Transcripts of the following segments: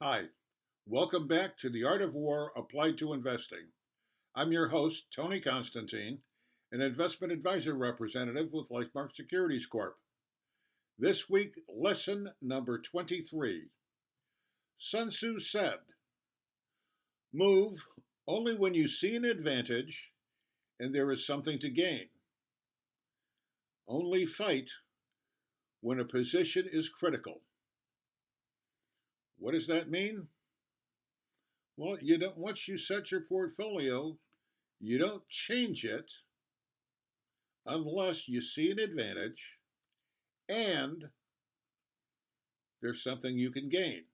Hi, welcome back to The Art of War Applied to Investing. I'm your host, Tony Constantine, an investment advisor representative with LifeMark Securities Corp. This week, lesson number 23. Sun Tzu said, "Move only when you see an advantage and there is something to gain. Only fight when a position is critical." What does that mean? Well, you don't once you set your portfolio, you don't change it unless you see an advantage and there's something you can gain.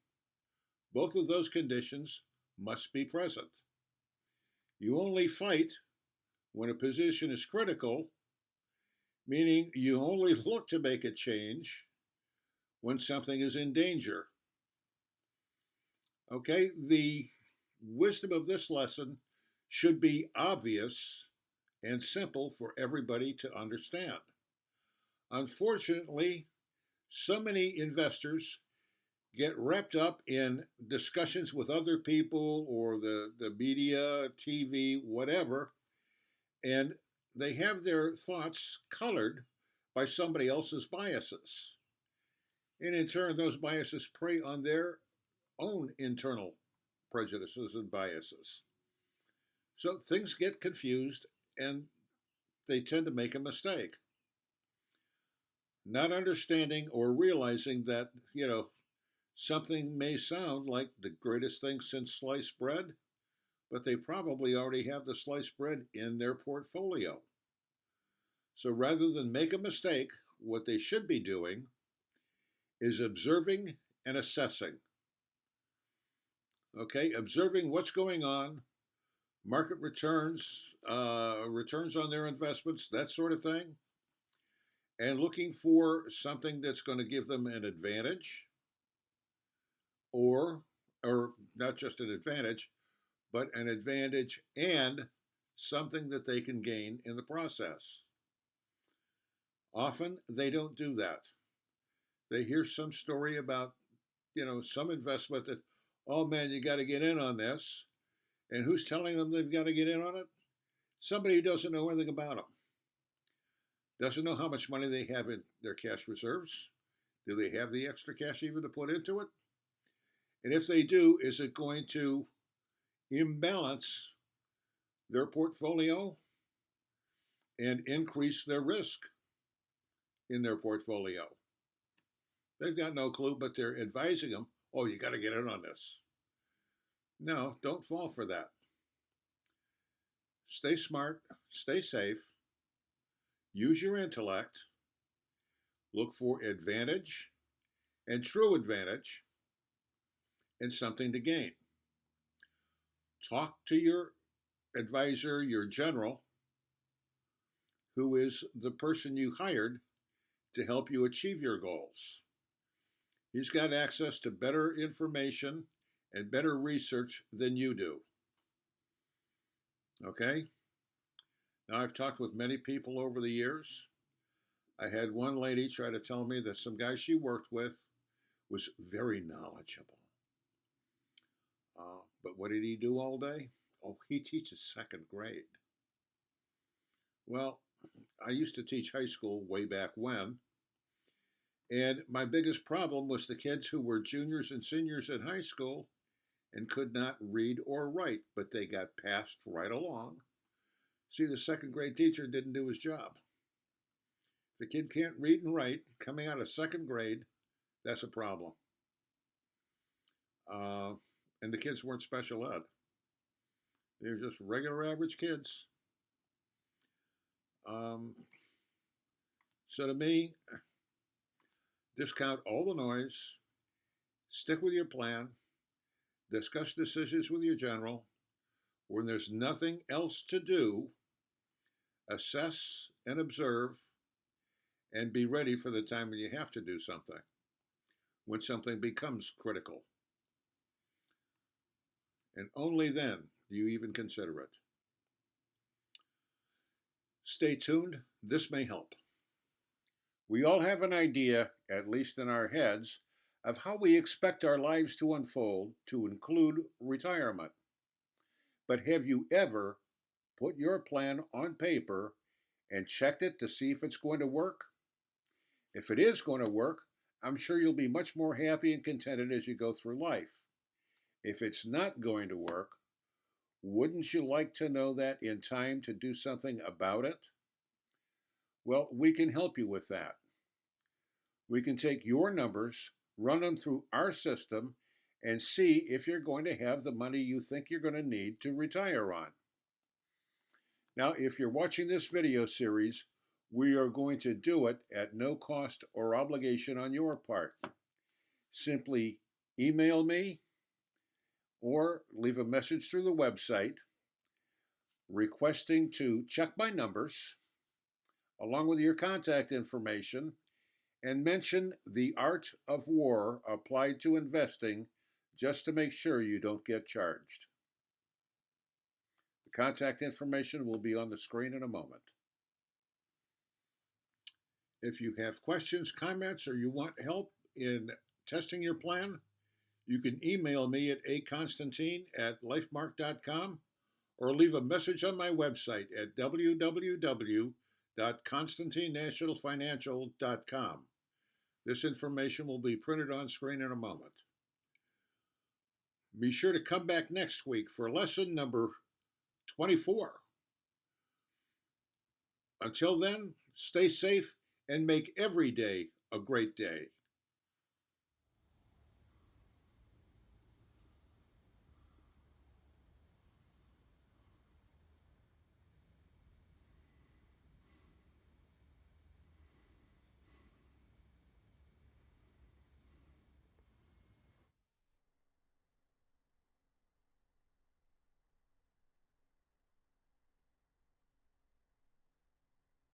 Both of those conditions must be present. You only fight when a position is critical, meaning you only look to make a change when something is in danger. Okay, the wisdom of this lesson should be obvious and simple for everybody to understand. Unfortunately, so many investors get wrapped up in discussions with other people or the media, TV, whatever, and they have their thoughts colored by somebody else's biases. And in turn, those biases prey on their own internal prejudices and biases. So things get confused and they tend to make a mistake. Not understanding or realizing that, something may sound like the greatest thing since sliced bread, but they probably already have the sliced bread in their portfolio. So rather than make a mistake, what they should be doing is observing and assessing. Okay, observing what's going on, market returns, returns on their investments, that sort of thing, and looking for something that's going to give them an advantage, or or not just an advantage, but an advantage and something that they can gain in the process. Often they don't do that. They hear some story about, some investment that, oh man, you got to get in on this. And who's telling them they've got to get in on it? Somebody who doesn't know anything about them. Doesn't know how much money they have in their cash reserves. Do they have the extra cash even to put into it? And if they do, is it going to imbalance their portfolio and increase their risk in their portfolio? They've got no clue, but they're advising them, oh, you got to get in on this. No, don't fall for that. Stay smart, stay safe, use your intellect, look for advantage and true advantage and something to gain. Talk to your advisor, your general, who is the person you hired to help you achieve your goals. He's got access to better information and better research than you do. Okay? Now, I've talked with many people over the years. I had one lady try to tell me that some guy she worked with was very knowledgeable. But what did he do all day? Oh, he teaches second grade. Well, I used to teach high school way back when, and my biggest problem was the kids who were juniors and seniors in high school and could not read or write, but they got passed right along. See, the second grade teacher didn't do his job. If a kid can't read and write coming out of second grade, that's a problem. Uh, and the kids weren't special ed. They were just regular average kids. Um, so to me, discount all the noise, stick with your plan, discuss decisions with your general. When there's nothing else to do, assess and observe and be ready for the time when you have to do something, when something becomes critical. And only then do you even consider it. Stay tuned, this may help. We all have an idea, at least in our heads, of how we expect our lives to unfold, to include retirement. But have you ever put your plan on paper and checked it to see if it's going to work? If it is going to work, I'm sure you'll be much more happy and contented as you go through life. If it's not going to work, wouldn't you like to know that in time to do something about it? Well, we can help you with that. We can take your numbers, run them through our system, and see if you're going to have the money you think you're going to need to retire on. Now, if you're watching this video series, we are going to do it at no cost or obligation on your part. Simply email me or leave a message through the website requesting to check my numbers along with your contact information and mention the art of war applied to investing just to make sure you don't get charged. The contact information will be on the screen in a moment. If you have questions, comments, or you want help in testing your plan, you can email me at aconstantine@lifemark.com or leave a message on my website at www.constantinenationalfinancial.com. This information will be printed on screen in a moment. Be sure to come back next week for lesson number 24. Until then, stay safe and make every day a great day.